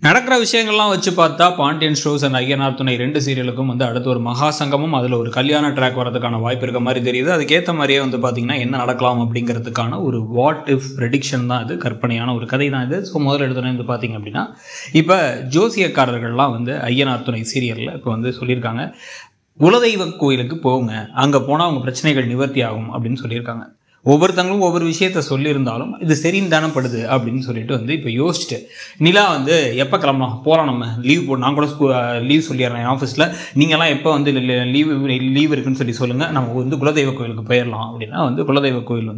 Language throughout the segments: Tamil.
நடக்கிற விஷயங்கள்லாம் வச்சு பார்த்தா பாண்டியன் ஸ்டோர்ஸ் அண்ட் ஐயனார் துணை 2 சீரியலுக்கும் அடுத்து ஒரு மகா சங்கமும் அதில் ஒரு கல்யாண ட்ராக் வரதுக்கான வாய்ப்பு இருக்க மாதிரி தெரியுது. அதுக்கேற்ற மாதிரியே பார்த்தீங்கன்னா என்ன நடக்கலாம் அப்படிங்கிறதுக்கான ஒரு வாட் இஃப் ப்ரெடிக்ஷன் தான் இது. கற்பனையான ஒரு கதை தான் இது. ஸோ முதல்ல எடுத்தோன்னே பார்த்தீங்க அப்படின்னா இப்போ ஜோசியக்காரர்கள்லாம் ஐயனார் துணை சீரியலில் இப்போ சொல்லியிருக்காங்க, குலதெய்வ கோயிலுக்கு போங்க, அங்கே போனால் அவங்க பிரச்சனைகள் நிவர்த்தி ஆகும் அப்படின்னு சொல்லியிருக்காங்க. ஒவ்வொருத்தங்களும் ஒவ்வொரு விஷயத்த சொல்லியிருந்தாலும் இது சரின்னு தானே படுது அப்படின்னு சொல்லிட்டு இப்போ யோசிச்சுட்டு நிலா எப்போ கிளம்பலாம் போகலாம், நம்ம லீவ் போட்டு நான் கூட லீவ் சொல்லிடுறேன் ஆஃபீஸில், நீங்கள்லாம் எப்போ லீவ் இருக்குன்னு சொல்லுங்கள், நம்ம குலதெய்வ கோயிலுக்கு போயிடலாம் அப்படின்னா குலதெய்வ கோயில்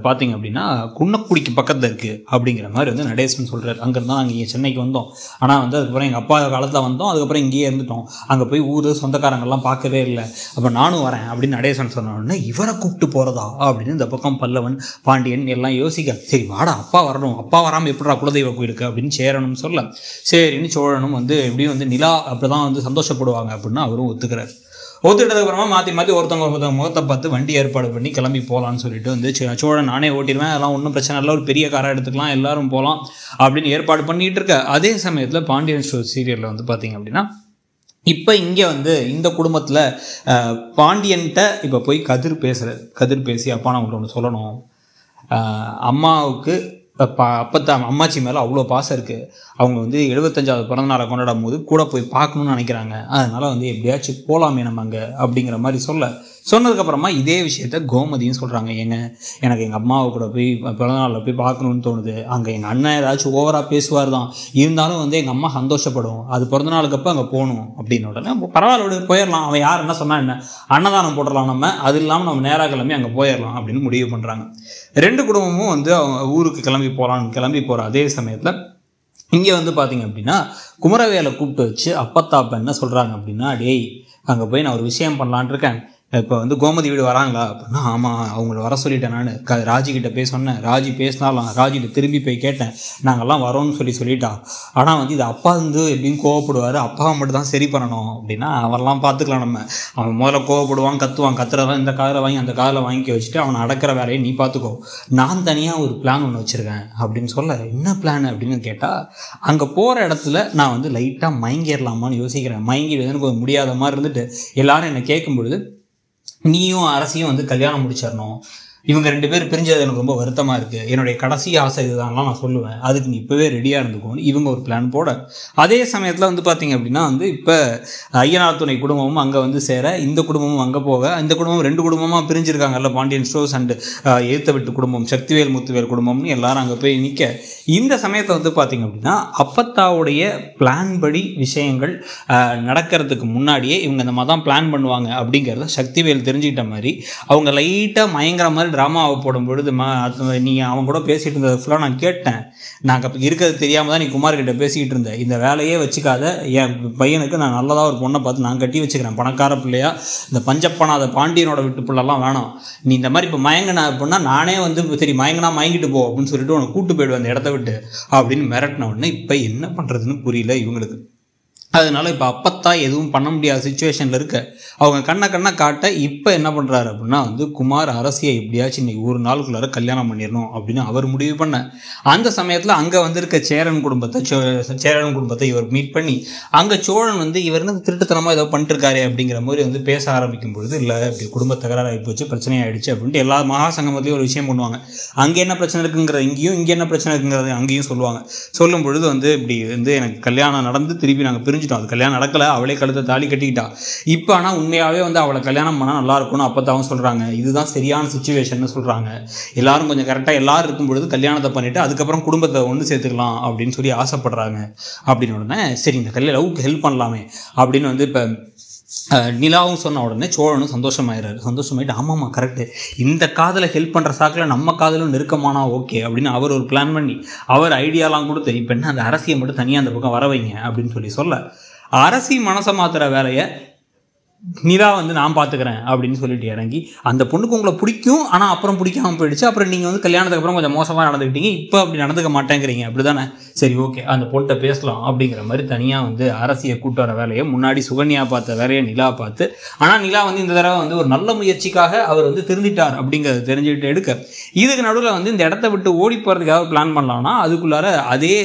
பார்த்தீங்க அப்படின்னா குன்னக்குடிக்கு பக்கத்தில் இருக்குது அப்படிங்கிற மாதிரி நடேசன் சொல்கிறார். அங்கேருந்து நாங்கள் இங்கே சென்னைக்கு வந்தோம், ஆனால் அதுக்கப்புறம் எங்கள் அப்பா காலத்தில் வந்தோம், அதுக்கப்புறம் இங்கேயே இருந்துட்டோம், அங்கே போய் ஊர் சொந்தக்காரங்கள்லாம் பார்க்கவே இல்லை, அப்போ நானும் வரேன் அப்படின்னு நடேசன் சொன்னோடனே இவரை கூப்பிட்டு போகிறதா அப்படின்னு இந்த பக்கம் பல்லவன் பாண்டியன் எல்லாம் யோசிக்க, சரி வாடா அப்பா வரணும், அப்பா வராமல் எப்படிடா குலதெய்வ கோயிலுக்கு அப்படின்னு சேரணும் சொல்ல, சரின்னு சோழனும் எப்படியும் நிலா அப்படிதான் சந்தோஷப்படுவாங்க அப்படின்னு அவரும் ஒத்துக்கிறார். ஒத்துக்கிட்டதுக்கு அப்புறமா மாற்றி ஒருத்தவங்க முகத்தை பார்த்து வண்டி ஏற்பாடு பண்ணி கிளம்பி போகலான்னு சொல்லிட்டு சோழன் நானே ஓட்டிடுவேன், அதெல்லாம் ஒன்றும் பிரச்சனை இல்லை, ஒரு பெரிய காராக எடுத்துக்கலாம், எல்லாரும் போகலாம் அப்படின்னு ஏற்பாடு பண்ணிட்டு இருக்க அதே சமயத்தில் பாண்டியன் ஸ்டோர் சீரியலில் பார்த்தீங்க அப்படின்னா இப்போ இங்கே இந்த குடும்பத்தில் பாண்டியன்கிட்ட இப்போ போய் கதிர் பேசி அப்பா நான் உங்களுக்கு ஒன்று சொல்லணும், அம்மாவுக்கு அம்மாச்சி மேலே அவ்வளோ பாசம் இருக்குது, அவங்க 75வது பிறந்தநாளை கொண்டாடும் போது கூட போய் பார்க்கணுன்னு நினைக்கிறாங்க, அதனால் எப்படியாச்சும் போகலாமே நம்ம அங்கே அப்படிங்கிற மாதிரி சொன்னதுக்கப்புறமா இதே விஷயத்த கோமதியும் சொல்கிறாங்க, எனக்கு எங்கள் அம்மாவை கூட போய் பிறந்தநாளில் போய் பார்க்கணுன்னு தோணுது, அங்கே எங்கள் அண்ணன் ஏதாச்சும் ஓவராக பேசுவார் தான், இருந்தாலும் எங்கள் அம்மா சந்தோஷப்படும், அது பிறந்தநாளுக்கு அப்போ அங்கே போகணும் அப்படின்னு உடனே பரவாயில்ல போயிடலாம், அவன் யார் என்ன சொன்னா என்ன, அன்னதானம் போடலாம், நம்ம அது இல்லாமல் நம்ம நேராக கிளம்பி அங்கே போயிடலாம் அப்படின்னு முடிவு பண்ணுறாங்க. 2 குடும்பமும் அவங்க ஊருக்கு கிளம்பி போகிற அதே சமயத்தில் இங்கே பார்த்தீங்க அப்படின்னா குமரவேலை கூப்பிட்டு வச்சு அப்பத்தாப்ப என்ன சொல்கிறாங்க அப்படின்னா, டேய் அங்கே போய் நான் ஒரு விஷயம் பண்ணலான் இருக்கேன், இப்போ கோமதி வீடு வராங்களா அப்படின்னா, ஆமாம் அவங்கள வர சொல்லிட்டேன், நான் ராஜிக்கிட்ட போய் சொன்னேன், ராஜி பேசினாலாம், ராஜிகிட்ட திரும்பி போய் கேட்டேன், நாங்கள்லாம் வரோன்னு சொல்லிட்டா, ஆனால் இது அப்பா எப்படின்னு கோவப்படுவார், அப்பாவை மட்டும் தான் சரி பண்ணணும் அப்படின்னா அவரெல்லாம் பார்த்துக்கலாம், நம்ம அவன் முதல்ல கோவப்படுவான், கத்துறதான் இந்த காதில் வாங்கி அந்த காதில் வாங்கி வச்சுட்டு அவனை அடக்கிற வேலையை நீ பார்த்துக்கோ, நான் தனியாக ஒரு பிளான் ஒன்று வச்சுருக்கேன் அப்படின்னு சொல்ல, என்ன பிளான் அப்படின்னு கேட்டால், அங்கே போகிற இடத்துல நான் லைட்டாக மயங்கிடலாமான்னு யோசிக்கிறேன், மயங்கி எனக்கு முடியாத மாதிரி இருந்துட்டு எல்லாரும் என்னை கேட்கும் பொழுது நீயும் அரசியும் கல்யாணம் முடிச்சிடணும், இவங்க 2 பேர் பிரிஞ்சது எனக்கு ரொம்ப வருத்தமாக இருக்குது, என்னுடைய கடைசி ஆசை இதுதான்லாம் நான் சொல்லுவேன், அதுக்கு நீ இப்போவே ரெடியாக இருந்துக்கோன்னு இவங்க ஒரு பிளான் போட, அதே சமயத்தில் பார்த்தீங்க அப்படின்னா இப்போ ஐயனார் துணை குடும்பமும் அங்கே சேர, இந்த குடும்பமும் அங்கே போக, இந்த குடும்பம் 2 குடும்பமாக பிரிஞ்சிருக்காங்கல்ல, பாண்டியன் ஸ்டோர்ஸ் அண்டு ஏத்த விட்டு குடும்பம், சக்திவேல் முத்துவேல் குடும்பம்னு எல்லாரும் அங்கே போய் நிற்க, இந்த சமயத்தை பார்த்தீங்க அப்படின்னா அப்பத்தாவுடைய பிளான் படி விஷயங்கள் நடக்கிறதுக்கு முன்னாடியே இவங்க இந்த மாதிரி தான் பிளான் பண்ணுவாங்க அப்படிங்கிறத சக்திவேல் தெரிஞ்சுக்கிட்ட மாதிரி அவங்க லைட்டாக மயங்கிற மாதிரி ட்ராமாவை போடும் பொழுது, நீ அவன் கூட பேசிகிட்டு இருந்தது ஃபுல்லாக நான் கேட்டேன், நான் இருக்கிறது தெரியாமல் தான் நீ குமார்கிட்ட பேசிக்கிட்டு இருந்தேன், இந்த வேலையே வச்சுக்காத, என் பையனுக்கு நான் நல்லதாக ஒரு பொண்ணை பார்த்து நான் கட்டி வச்சுக்கிறேன், பணக்கார பிள்ளையா, இந்த பஞ்சப்பனாத பாண்டியனோட விட்டு பிள்ளைலாம் வேணாம், நீ இந்த மாதிரி இப்போ மயங்கினா அப்படின்னா நானே சரி மயங்கினா மயங்கிட்டு போ அப்படின்னு சொல்லிட்டு உனக்கு கூட்டு போயிடுவேன் அந்த இடத்த விட்டு அப்படின்னு மிரட்டின உடனே இப்போ என்ன பண்ணுறதுன்னு புரியல இவங்களுக்கு. அதனால இப்போ அப்பத்தா எதுவும் பண்ண முடியாத சுச்சுவேஷனில் இருக்க, அவங்க கண்ணை காட்ட இப்போ என்ன பண்ணுறாரு அப்படின்னா குமார் அரசியை எப்படியாச்சும் இன்னைக்கு ஒரு நாளுக்குள்ளார கல்யாணம் பண்ணிடணும் அப்படின்னு அவர் முடிவு பண்ண, அந்த சமயத்தில் அங்கே இருக்க சேரன் குடும்பத்தை இவர் மீட் பண்ணி, அங்கே சோழன் இவர் திருட்டுத்தனமாக ஏதோ பண்ணிட்டுருக்காரு அப்படிங்கிற மாதிரி பேச ஆரம்பிக்கும் பொழுது, இல்லை இப்படி குடும்ப தகராறு ஆகி போச்சு, பிரச்சனை ஆகிடுச்சு அப்படின்ட்டு எல்லா மகா சங்கமத்துலேயும் ஒரு விஷயம் பண்ணுவாங்க, அங்கே என்ன பிரச்சனை இருக்குங்கிறது இங்கேயும், இங்கே என்ன பிரச்சனை இருக்குங்கிறது அங்கேயும் சொல்லுவாங்க. சொல்லும் பொழுது இப்படி எனக்கு கல்யாணம் நடந்து திருப்பி நாங்கள் பிரிஞ்சு அது கல்யாணம் நடக்கல, அவளே கழுத்தை தாலி கட்டிக்கிட்டா, இப்போ ஆனால் உண்மையாகவே அவளை கல்யாணம் பண்ணால் நல்லா இருக்கும்னு அப்பத்தாவும் சொல்கிறாங்க, இதுதான் சரியான சுச்சுவேஷன் சொல்கிறாங்க, எல்லாரும் கொஞ்சம் கரெக்டாக எல்லாரும் இருக்கும் பொழுது கல்யாணத்தை பண்ணிவிட்டு அதுக்கப்புறம் குடும்பத்தை ஒன்று சேர்த்துக்கலாம் அப்படின்னு சொல்லி ஆசைப்படுறாங்க. அப்படின்னு உடனே சரி இந்த லவ்க்கு ஹெல்ப் பண்ணலாமே அப்படின்னு இப்போ நிலாவும் சொன்ன உடனே சோழனும் சந்தோஷமாயிட்டு ஆமாம்மா கரெக்டு, இந்த காதில் ஹெல்ப் பண்ணுற சாக்கில் நம்ம காதலும் நெருக்கமானா ஓகே அப்படின்னு அவர் ஒரு பிளான் பண்ணி அவர் ஐடியாலாம் கொடுத்து இப்போ என்ன அந்த அரசியை மட்டும் தனியாக அந்த பக்கம் வர வைங்க அப்படின்னு சொல்ல, அரசி மனசை மாத்துற வேலையை நிலா நான் பார்த்துக்கிறேன் அப்படின்னு சொல்லிட்டு இறங்கி, அந்த பொண்ணுக்கு உங்களை பிடிக்கும் ஆனால் அப்புறம் பிடிக்காமல் போயிடுச்சு, அப்புறம் நீங்கள் கல்யாணத்துக்கு அப்புறம் கொஞ்சம் மோசமாக நடந்துக்கிட்டீங்க, இப்போ அப்படி நடந்துக்க மாட்டேங்கிறீங்க அப்படி தானே, சரி ஓகே அந்த பொண்ணை பேசலாம் அப்படிங்கிற மாதிரி தனியாக வந்து அரசியை கூட்டு வர வேலையை முன்னாடி சுகன்யா பார்த்த வேலையை நிலா பார்த்து, ஆனால் நிலா வந்து இந்த தடவை வந்து ஒரு நல்ல முயற்சிக்காக அவர் வந்து திருந்திட்டார் அப்படிங்கிறத தெரிஞ்சுக்கிட்டு எடுக்க, இதுக்கு நடுவில் வந்து இந்த இடத்த விட்டு ஓடி போகிறதுக்காக பிளான் பண்ணலாம்னா அதுக்குள்ளார அதே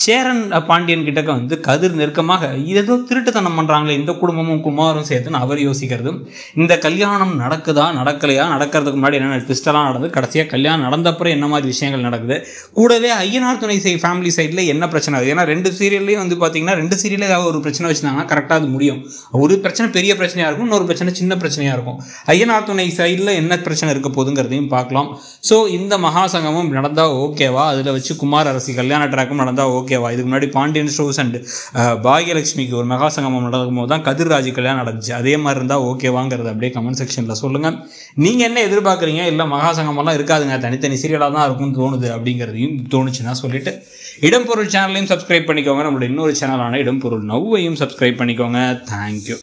சேரன் பாண்டியன் கிட்டக்க வந்து கதிர் நெருக்கமாக ஏதோ திருட்டுத்தனம் பண்ணுறாங்களே இந்த குடும்பமும் குமாரும் சேர்த்துன்னு அவர் யோசிக்கிறது. இந்த கல்யாணம் நடக்குதா நடக்கலையா, நடக்கிறதுக்கு முன்னாடி என்னென்ன ட்விஸ்டெல்லாம் நடந்து கடைசியாக கல்யாணம் நடந்தப்புறம் என்ன மாதிரி விஷயங்கள் நடக்குது, கூடவே ஐயனார் துணை ஃபேமிலி சைடில் என்ன பிரச்சனை ஆகுது. ஏன்னா 2 சீரியல்லையும் வந்து பார்த்தீங்கன்னா 2 சீரியலே ஏதாவது ஒரு பிரச்சனை வச்சுருந்தாங்கன்னா கரெக்டாக அது முடியும். ஒரு பிரச்சனை பெரிய பிரச்சனையாக இருக்கும், இன்னொரு பிரச்சனை சின்ன பிரச்சனையாக இருக்கும். ஐயனார் துணை சைடில் என்ன பிரச்சனை இருக்க போகுதுங்கிறதையும் பார்க்கலாம். ஸோ இந்த மகாசங்கமும் நடந்தால் ஓகேவா, அதில் வச்சு குமார் அரசி கல்யாண ட்ராக்கும் நடந்தால் ஓகேவா. இதுக்கு முன்னாடி பாண்டியன் ஸ்டோர்ஸ் அண்ட் பாகியலட்சுமிக்கு ஒரு மகாசங்கமம் நடக்கும் போது தான் கதிர்ராஜ் கல்யாணம் நடந்துச்சு. அதே மாதிரி இருந்தால் ஓகேவாங்கிறது அப்படியே கமெண்ட் செக்ஷனில் சொல்லுங்கள். நீங்கள் என்ன எதிர்பார்க்குறீங்க, இல்லை மகாசங்கமெல்லாம் இருக்காதுங்க தனித்தனி சீரியலாக தான் இருக்கும்னு தோணுது அப்படிங்கிறதையும் தோணுச்சுன்னா சொல்லிட்டு இடம்பொருள் சேனலையும் சப்ஸ்கிரைப் பண்ணிக்கோங்க. நம்மளோட இன்னொரு சேனலான இடம்பொருள் நவ்வையும் சப்ஸ்கிரைப் பண்ணிக்கோங்க. தேங்க்யூ.